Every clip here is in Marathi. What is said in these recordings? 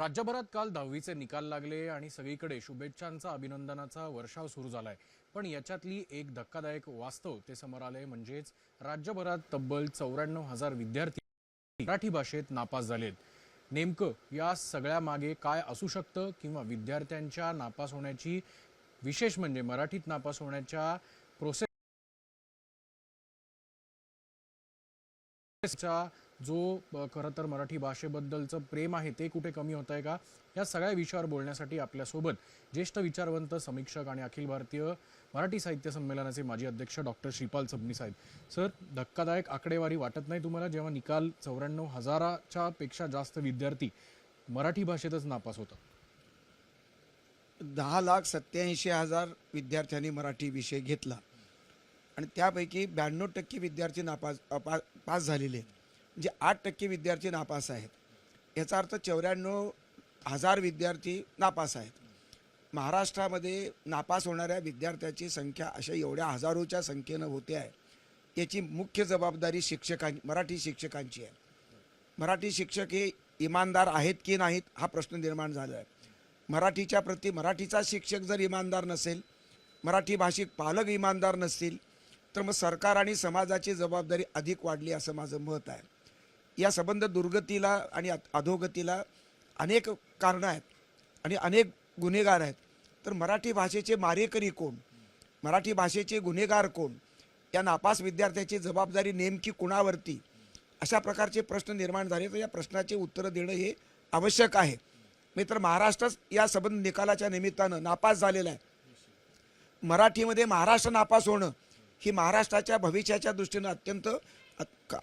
राज्यभरात काल 10वीचे निकाल लागले आणि सगळीकडे शुभेच्छांचा अभिनंदनाचा वर्षाव सुरू झालाय. पण याच्यातली एक धक्कादायक वास्तव ते समोर आले, म्हणजेच राज्यभरात तब्बल 94,000 विद्यार्थी मराठी भाषेत नापास झालेत. नेमकं या सगळ्या मागे काय असू शकतं, किंवा विद्यार्थ्यांच्या नापास होण्याची, विशेष म्हणजे मराठीत नापास होण्याच्या प्रोसेस जो खरं तर मराठी भाषेबद्दलचं प्रेम आहे ते कुठे कमी होत आहे का, या सगळ्या विषयावर बोलण्यासाठी आपल्यासोबत ज्येष्ठ विचारवंत, समीक्षक आणि अखिल भारतीय मराठी साहित्य संमेलनाचे माजी अध्यक्ष डॉक्टर श्रीपाल सबनी साहेब. सर, धक्कादायक आकडेवारी वाटत नाही तुम्हाला, जेव्हा निकाल 94,000च्या पेक्षा जास्त विद्यार्थी मराठी भाषेतच नापास होतात? 10,87,000 विद्यार्थ्यांनी मराठी विषय घेतला आणि त्यापैकी 92% विद्यार्थी पास झालेले आहेत. म्हणजे 8% विद्यार्थी नापास आहेत. याचा अर्थ 94,000 विद्यार्थी नापास आहेत. महाराष्ट्रामध्ये नापास होणाऱ्या विद्यार्थ्याची संख्या अशा एवढ्या हजारोच्या संख्येनं होते आहे, याची मुख्य जबाबदारी मराठी शिक्षकांची आहे. मराठी शिक्षक हे इमानदार आहेत की नाहीत हा प्रश्न निर्माण झाला आहे. मराठीच्या प्रती मराठीचा शिक्षक जर इमानदार नसेल, मराठी भाषिक पालक इमानदार नसतील, तर मग सरकार आणि समाजाची जबाबदारी अधिक वाढली असं माझं मत आहे. या संबंध दुर्गतीला आणि अधोगतीला अनेक कारणं आहेत आणि अनेक गुन्हेगार आहेत. तर मराठी भाषेचे मारेकरी कोण, मराठी भाषेचे गुन्हेगार कोण, या नापास विद्यार्थ्याची जबाबदारी नेमकी कुणावरती, अशा प्रकारचे प्रश्न निर्माण झाले. तर या प्रश्नाचे उत्तरं देणं हे आवश्यक आहे. मित्र, महाराष्ट्रच या संबंध निकालाच्या निमित्तानं नापास झालेला आहे. मराठीमध्ये महाराष्ट्र नापास होणं ही महाराष्ट्राच्या भविष्याच्या दृष्टीनं अत्यंत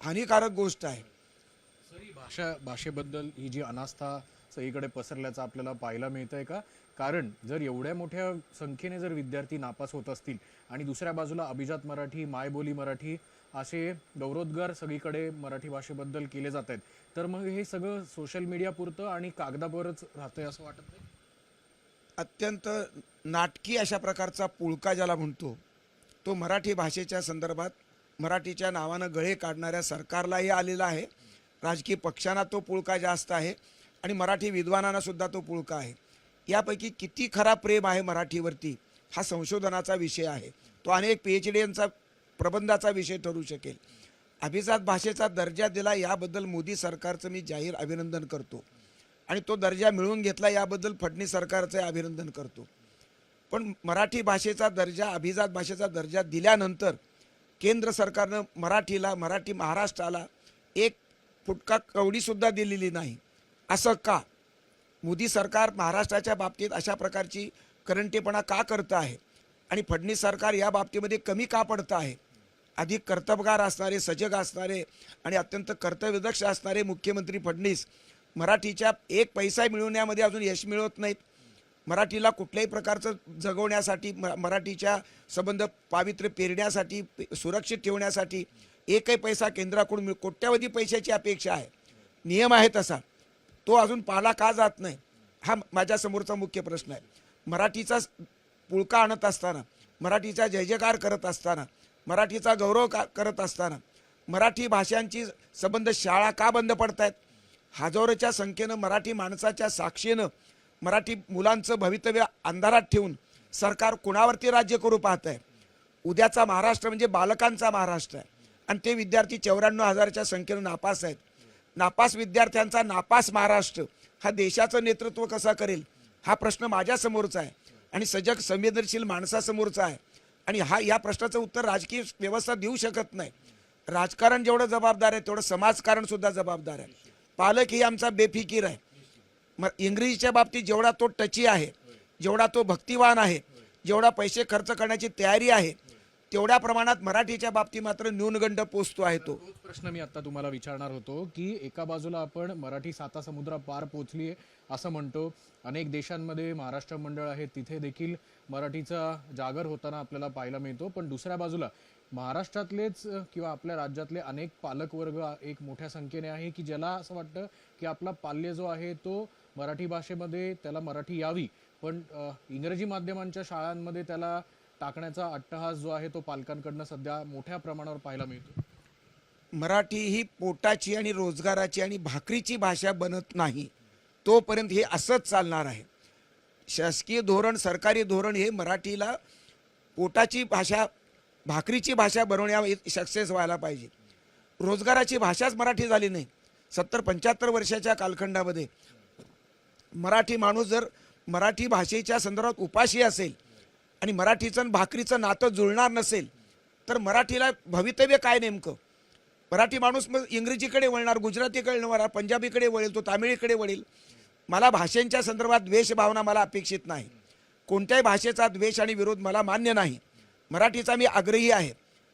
हानिकारक गोष्ट आहे. भाषेबद्दल ही जी अनास्था सगळीकडे पसरल्याचं आपल्याला पाहायला मिळतंय का? कारण जर एवढ्या मोठ्या संख्येने जर विद्यार्थी नापास होत असतील आणि दुसऱ्या बाजूला अभिजात मराठी, मायबोली मराठी असे गौरवोद्गार सगळीकडे मराठी भाषेबद्दल केले जात आहेत, तर मग हे सगळं सोशल मीडिया पुरतं आणि कागदावरच राहतंय असं वाटत नाही? अत्यंत नाटकी अशा प्रकारचा पुळका ज्याला म्हणतो, तो मराठी भाषेच्या संदर्भात मराठीच्या नावानं गळे काढणाऱ्या सरकारलाही आलेला आहे. राजकीय पक्षांना तो पुळका जास्त आहे आणि मराठी विद्वानांना सुद्धा तो पुळका आहे. यापैकी किती खरा प्रेम आहे मराठीवरती हा संशोधनाचा विषय आहे. तो अनेक PhDंचा प्रबंधाचा विषय ठरू शकेल. अभिजात भाषेचा दर्जा दिला याबद्दल मोदी सरकारचं मी जाहीर अभिनंदन करतो आणि तो दर्जा मिळवून घेतला याबद्दल फडणवीस सरकारचं अभिनंदन करतो. पण मराठी भाषेचा दर्जा, अभिजात भाषेचा दर्जा दिल्यानंतर केंद्र सरकारनं मराठी महाराष्ट्राला एक फुटका कवडीसुद्धा दिलेली नाही. असं का? मोदी सरकार महाराष्ट्राच्या बाबतीत अशा प्रकारची करंटेपणा का करतं आहे आणि फडणवीस सरकार या बाबतीमध्ये कमी का पडतं आहे? अधिक कर्तबगार असणारे, सजग असणारे आणि अत्यंत कर्तव्यदक्ष असणारे मुख्यमंत्री फडणवीस मराठीच्या एक पैसा मिळवण्यामध्ये अजून यश मिळवत नाहीत. मराठीला कुठल्याही प्रकारचं जगवण्यासाठी, मराठीच्या संबंध पावित्र्य पेरण्यासाठी, सुरक्षित ठेवण्यासाठी एकही पैसा केंद्राकडून कोट्यावधी पैशाची अपेक्षा आहे. नियम आहे तसा, तो अजून पाळला का जात नाही हा माझ्यासमोरचा मुख्य प्रश्न आहे. मराठीचा पुळका आणत असताना, मराठीचा जय जयकार करत असताना, मराठीचा गौरव करत असताना मराठी भाषांची संबंध शाळा का बंद पडत आहेत? हजारोच्या संख्येनं मराठी माणसाच्या साक्षीनं मराठी मुलांचं भवितव्य अंधारात ठेवून सरकार कुणावरती राज्य करू पाहत आहे? उद्याचा महाराष्ट्र म्हणजे बालकांचा महाराष्ट्र आहे आणि ते विद्यार्थी 94,000च्या संख्येनं नापास आहेत. नापास विद्यार्थ्यांचा नापास महाराष्ट्र हा देशाचं नेतृत्व कसा करेल हा प्रश्न माझ्यासमोरचा आहे आणि सजग संवेदनशील माणसासमोरचा आहे. आणि या प्रश्नाचं उत्तर राजकीय व्यवस्था देऊ शकत नाही. राजकारण जेवढं जबाबदार आहे तेवढं समाजकारणसुद्धा जबाबदार आहे. पालक ही आमचा बेफिकीर आहे. इंग्रजीच्या बाबतीत जेवढा तो टची आहे, जेवढा तो भक्तिवान आहे, जेवढा पैसे खर्च करण्याची तयारी आहे, तेवढ्या प्रमाणात मराठीच्या बाबतीत मात्र न्यूनगंड पोचतो आहे. तो प्रश्न मी आता तुम्हाला विचारणार होतो की एका बाजूला आपण मराठी साता समुद्र पार पोचली असं म्हणतो, अनेक देशांमध्ये महाराष्ट्र मंडळ आहे, तिथे देखील मराठीचा जागर होताना आपल्याला पाहायला मिळतो. पण दुसऱ्या बाजूला महाराष्ट्रातलेच किंवा आपल्या राज्यातले अनेक पालकवर्ग एक मोठ्या संख्येने आहे की ज्याला असं वाटतं की आपला पाल्य जो आहे तो मराठी भाषेमध्ये, त्याला मराठी यावी, पण इंग्रजी माध्यमांच्या शाळांमध्ये त्याला टाकण्याचा अट्टहास जो आहे तो पालकांकडनं सध्या मोठ्या प्रमाणावर पाहायला मिळतो. मराठी ही पोटाची आणि रोजगाराची आणि भाकरीची भाषा बनत नाही. तोपर्यंत हे असंच चालणार आहे. शासकीय धोरण, सरकारी धोरण हे मराठीला पोटाची भाषा, भाकरीची भाषा बनवण्या सक्सेस व्हायला पाहिजे. रोजगाराची भाषाच मराठी झाली नाही. 70-75 वर्षाच्या कालखंडामध्ये मराठी माणूस जर मराठी भाषेच्या संदर्भात उपाशी असेल आणि मराठीचं आणि भाकरीचं नातं जुळणार नसेल तर मराठीला भवितव्य काय नेमकं? मराठी माणूस मग इंग्रजीकडे वळणार, गुजरातीकडे वळणार, पंजाबीकडे वळेल, तो तामिळीकडे वळेल. मला भाषेंच्या संदर्भात द्वेष भावना मला अपेक्षित नाही. कोणत्याही भाषेचा द्वेष आणि विरोध मला मान्य नाही. मराठीचा मी आग्रही आहे.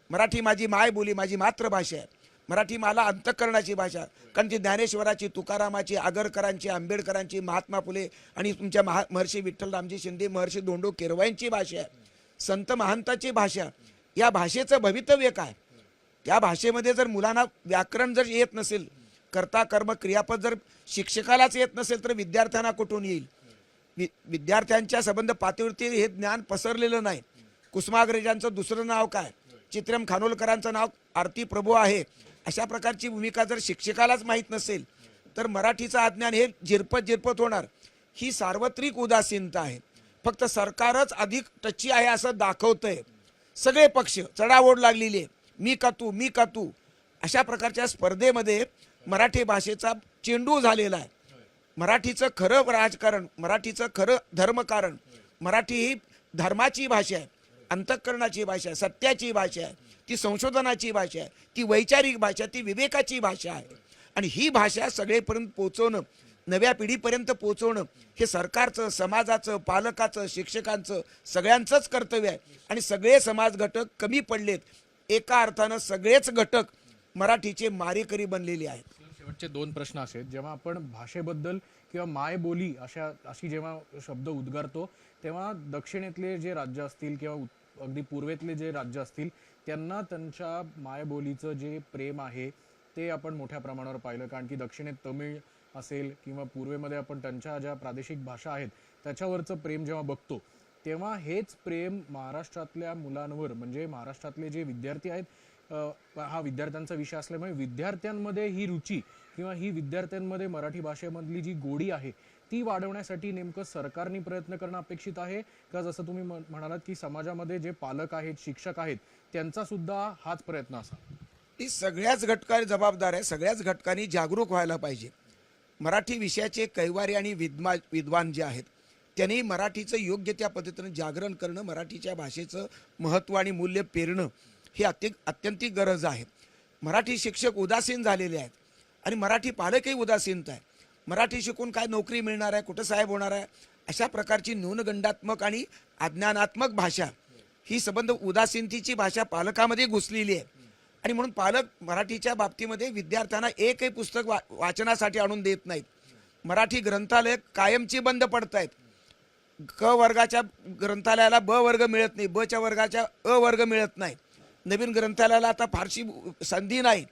मराठी माझी मायबोली, माझी मातृभाषा आहे. मराठी मला अंतःकरणाची भाषा, कारण ती ज्ञानेश्वराची, तुकारामाची, आगरकरांची, आंबेडकरांची, महात्मा फुले आणि तुमच्या महर्षी विठ्ठलरामजी शिंदे, महर्षी धोंडो केरवांची भाषा आहे. संत महंताची भाषा. या भाषेचं भवितव्य काय? त्या भाषेमध्ये जर मुलांना व्याकरण जर येत नसेल, कर्ता कर्म क्रियापद जर शिक्षकालाच येत नसेल तर विद्यार्थ्यांना कुठून येईल? विद्यार्थ्यांच्या संबंध पातळीवरती हे ज्ञान पसरलेलं नाही. कुसुमाग्रजांचं दुसरं नाव काय? चित्रम खानोलकरांचं नाव आरती प्रभू आहे. अशा प्रकारची भूमिका जर शिक्षकालाच माहीत नसेल तर मराठीचं अज्ञान हे झिरपत होणार. ही सार्वत्रिक उदासीनता आहे. फक्त सरकारच अधिक टच्ची आहे असं दाखवतंय. सगळे पक्ष चढाओढ लागलेली आहे. मी का तू, मी का तू, अशा प्रकारच्या स्पर्धेमध्ये मराठी भाषेचा चेंडू झालेला आहे. मराठीचं खरं राजकारण, मराठीचं खरं धर्मकारण, मराठी ही धर्माची भाषा आहे, अंतःकरणाची भाषा आहे, सत्याची भाषा आहे, ती संशोधनाची भाषा आहे, ती वैचारिक भाषा, ती विवेकाची भाषा आहे. आणि ही भाषा सगळेपर्यंत पोहोचवणं, नव्या पिढीपर्यंत पोहोचवणं हे सरकारचं, समाजाचं, पालकाचं, शिक्षकांचं, सगळ्यांचंच कर्तव्य आहे. आणि सगळे समाज घटक कमी पडलेत. एका अर्थानं सगळेच घटक मराठीचे मारेकरी बनलेले आहेत. शेवटचे 2 प्रश्न असे आहेत. जेव्हा आपण भाषेबद्दल किंवा मायबोली अशी जेव्हा शब्द उद्गारतो तेव्हा दक्षिणेतले जे राज्य असतील किंवा अगदी पूर्वेतले जे राज्य असतील त्यांना त्यांच्या मायबोलीचं जे प्रेम आहे ते आपण मोठ्या प्रमाणावर पाहिलं. कारण की दक्षिणेत तमिळ असेल किंवा पूर्वेमध्ये आपण त्यांच्या ज्या प्रादेशिक भाषा आहेत त्याच्यावरचं प्रेम जेव्हा बघतो तेव्हा हेच प्रेम महाराष्ट्रातल्या मुलांवर, म्हणजे महाराष्ट्रातले जे विद्यार्थी आहेत, हा विद्यार्थ्यांचा विषय असल्यामुळे विद्यार्थ्यांमध्ये ही रुची किंवा ही विद्यार्थ्यांमध्ये मराठी भाषेमधली जी गोडी आहे ती वाढवण्यासाठी नेमकं सरकारने प्रयत्न करणं अपेक्षित आहे का? जसं तुम्ही म्हणालात की समाजामध्ये जे पालक आहेत, शिक्षक आहेत, त्यांचा सुद्धा हाच प्रयत्न असा. ती सगळ्याच घटकांनी जबाबदार आहे. सगळ्याच घटकांनी जागरूक व्हायला पाहिजे. मराठी विषयाचे कैवारी आणि विद्वान जे आहेत त्यांनी मराठीचं योग्य त्या पद्धतीनं जागरण करणं, मराठीच्या भाषेचं महत्त्व आणि मूल्य पेरणं ही अत्यंतिक गरज आहे. मराठी शिक्षक उदासीन झालेले आहेत आणि मराठी पालकही उदासीनता आहे. मराठी शिकून काय नोकरी मिळणार आहे, कुठं साहेब होणार आहे, अशा प्रकारची न्यूनगंडात्मक आणि अज्ञानात्मक भाषा, ही संबंध उदासीनतेची भाषा पालकामध्ये घुसलेली आहे. आणि म्हणून पालक मराठीच्या बाबतीमध्ये विद्यार्थ्यांना एकही पुस्तक वाचनासाठी आणून देत नाहीत. मराठी ग्रंथालय कायमची बंद पडत आहेत. क वर्गाच्या ग्रंथालयाला ब वर्ग मिळत नाही, ब च्या वर्गाच्या अ वर्ग मिळत नाही. नवीन ग्रंथालयाला आता फारशी संधी नाही.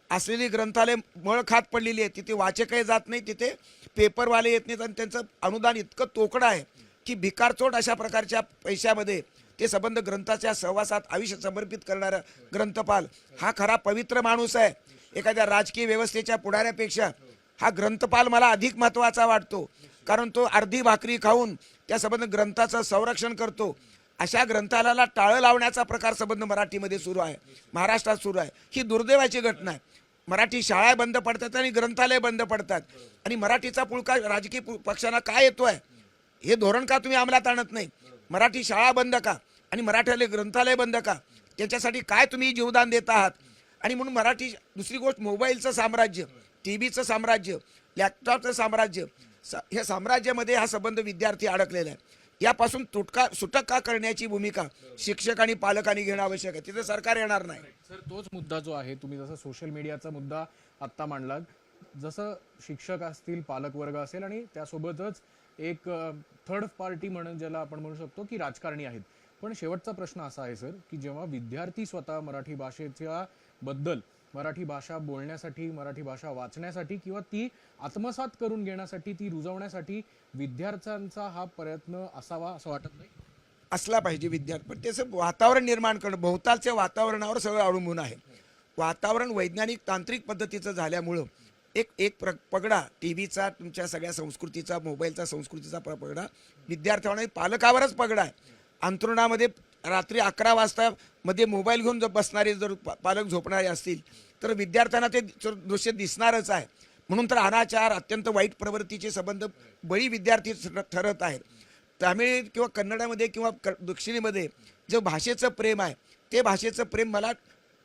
असलेली ग्रंथालय मळ खात पडलेली आहे. तिथे वाचकही जात नाही, तिथे पेपरवाले येत नाहीत आणि त्यांचं अनुदान इतकं तोकडं आहे की भिकारचोट अशा प्रकारच्या पैशामध्ये ते संबंध ग्रंथाच्या सहवासात आयुष्य समर्पित करणारा ग्रंथपाल हा खरा पवित्र माणूस आहे. एखाद्या राजकीय व्यवस्थेच्या पुढाऱ्यापेक्षा हा ग्रंथपाल मला अधिक महत्त्वाचा वाटतो, कारण तो अर्धी भाकरी खाऊन त्या संबंध ग्रंथाचं संरक्षण करतो. अशा ग्रंथालयाला टाळं लावण्याचा प्रकार संबंध मराठीमध्ये सुरू आहे, महाराष्ट्रात सुरू आहे. ही दुर्दैवाची घटना आहे. मराठी शाळा बंद पडतात आणि ग्रंथालय बंद पडतात. आणि मराठीचा पुळका राजकीय पक्षांना काय येतोय? हे धोरण का तुम्ही अंमलात आणत नाही? मराठी शाळा बंद का आणि मराठी ग्रंथालय बंद का? त्याच्यासाठी काय तुम्ही जीवदान देत आहात? आणि म्हणून मराठी, दुसरी गोष्ट, मोबाईलचं साम्राज्य, टीव्हीचं साम्राज्य, लॅपटॉपचं साम्राज्य, ह्या साम्राज्यामध्ये हा संबंध विद्यार्थी अडकलेला आहे. यापासून सुटका करण्याची भूमिका शिक्षक आणि पालकांनी घेणं आवश्यक आहे. तिथे सरकार येणार नाही. सर, तोच मुद्दा जो आहे, तुम्ही जसं सोशल मीडियाचा मुद्दा आत्ता मांडलात, जसं शिक्षक असतील, पालक वर्ग असेल आणि त्यासोबतच एक थर्ड पार्टी म्हणून ज्याला आपण म्हणू शकतो की राजकारणी आहेत. पण शेवटचा प्रश्न असा आहे सर की जेव्हा विद्यार्थी स्वतः मराठी भाषेच्या बद्दल, मराठी भाषा बोलण्यासाठी, मराठी भाषा वाचण्यासाठी किंवा ती आत्मसात करून घेण्यासाठी, ती रुजवण्यासाठी विद्यार्थ्यांचा हा प्रयत्न असावा असं वाटत नाही? असला पाहिजे विद्यार्थी, पण त्याचं वातावरण निर्माण करणं, भोवतालच्या वातावरणावर सगळं अवलंबून आहे. वातावरण वैज्ञानिक तांत्रिक पद्धतीचं झाल्यामुळं पगडा टी व्हीचा, तुमच्या सगळ्या संस्कृतीचा, मोबाईलचा संस्कृतीचा पगडा विद्यार्थ्यांना पालकावरच पगडा आहे. अंथरुणामध्ये रात्री 11 वाजता मध्ये मोबाईल घेऊन जर बसणारे जर पालक झोपणारे असतील तर विद्यार्थ्यांना ते दृश्य दिसणारच आहे. म्हणून तर अनाचार, अत्यंत वाईट प्रवृत्तीचे संबंध बळी विद्यार्थी ठरत आहेत. तामिळ किंवा कन्नडामध्ये किंवा दक्षिणेमध्ये जे भाषेचं प्रेम आहे ते भाषेचं प्रेम मला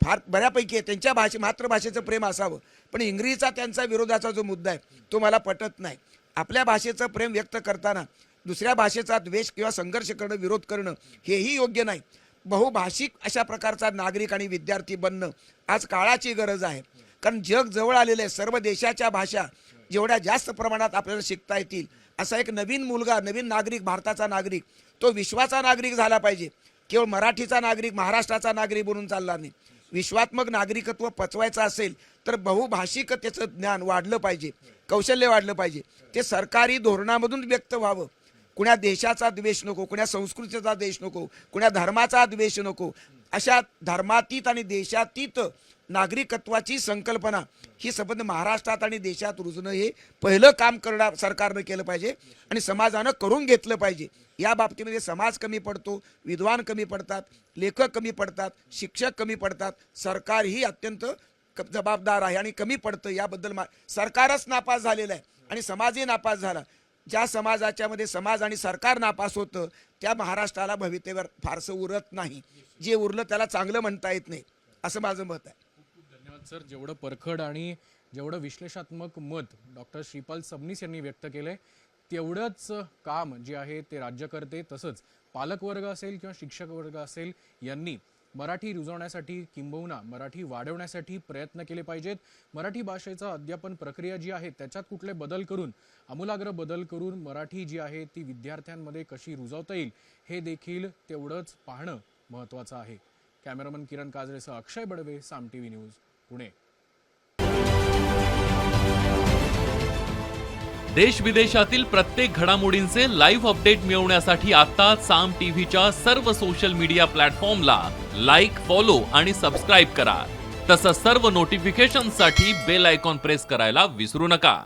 फार बऱ्यापैकी आहे. त्यांच्या मातृभाषेचं प्रेम असावं, पण इंग्रजीचा त्यांचा विरोधाचा जो मुद्दा आहे तो मला पटत नाही. आपल्या भाषेचं प्रेम व्यक्त करताना दुसऱ्या भाषेचा द्वेष किंवा संघर्ष करणं, विरोध करणं हेही योग्य नाही. बहुभाषिक अशा प्रकारचा नागरिक आणि विद्यार्थी बनणं आज काळाची गरज आहे. कारण जग जवळ आलेलं आहे. सर्व देशाच्या भाषा जेवढ्या जास्त प्रमाणात आपल्याला शिकता येतील असा एक नवीन मुलगा, नवीन नागरिक, भारताचा नागरिक, तो विश्वाचा नागरिक झाला पाहिजे. केवळ मराठीचा नागरिक, महाराष्ट्राचा नागरिक बनून चालणार नाही. विश्वात्मक नागरिकत्व पचवायचं असेल तर बहुभाषिकतेचं ज्ञान वाढलं पाहिजे, कौशल्य वाढलं पाहिजे. ते सरकारी धोरणामधून व्यक्त व्हावं. कुण्या देशाचा द्वेष नको, कुण्या संस्कृतीचा द्वेष नको, कुण्या धर्माचा द्वेष नको. अशा धर्मातीत आणि देशातीत नागरिकत्वाची संकल्पना ही संबंध महाराष्ट्रात आणि देशात रुजणं हे पहिलं काम सरकारनं केलं पाहिजे आणि समाजानं करून घेतलं पाहिजे. या बाबतीमध्ये समाज कमी पडतो, विद्वान कमी पडतात, लेखक कमी पडतात, शिक्षक कमी पडतात. सरकार ही अत्यंत जबाबदार आहे आणि कमी पडतं. याबद्दल सरकारच नापास झालेलं आहे आणि समाजही नापास झाला. ज्या समाजाच्यामध्ये समाज आणि सरकार नापास होतं त्या महाराष्ट्राला भवितेवर फारसं उरत नाही. जे उरलं त्याला चांगलं म्हणता येत नाही, असं माझं मत आहे. धन्यवाद सर. जेवढं परखड आणि जेवढं विश्लेषणात्मक मत डॉक्टर श्रीपाल सबनीस यांनी व्यक्त केलंय तेवढंच काम जे आहे ते राज्यकर्ते तसंच पालकवर्ग असेल किंवा शिक्षक वर्ग असेल यांनी मराठी रुजवण्यासाठी किंबहुना मराठी वाढवण्यासाठी प्रयत्न केले पाहिजेत. मराठी भाषेचा अध्यापन प्रक्रिया जी आहे त्याच्यात कुठले बदल करून, आमूलाग्र बदल करून मराठी जी आहे ती विद्यार्थ्यांमध्ये कशी रुजवता येईल हे देखील तेवढंच पाहणं महत्त्वाचं आहे. कॅमेरामन किरण काजळेसह अक्षय बडवे, साम टीव्ही न्यूज, पुणे. देश विदेशातील प्रत्येक घडामोडींचे लाईव्ह अपडेट मिळवण्यासाठी आता साम टीव्हीच्या सर्व सोशल मीडिया प्लॅटफॉर्मला लाईक, फॉलो आणि सबस्क्राईब करा. तसंच सर्व नोटिफिकेशनसाठी बेल आयकॉन प्रेस करायला विसरू नका.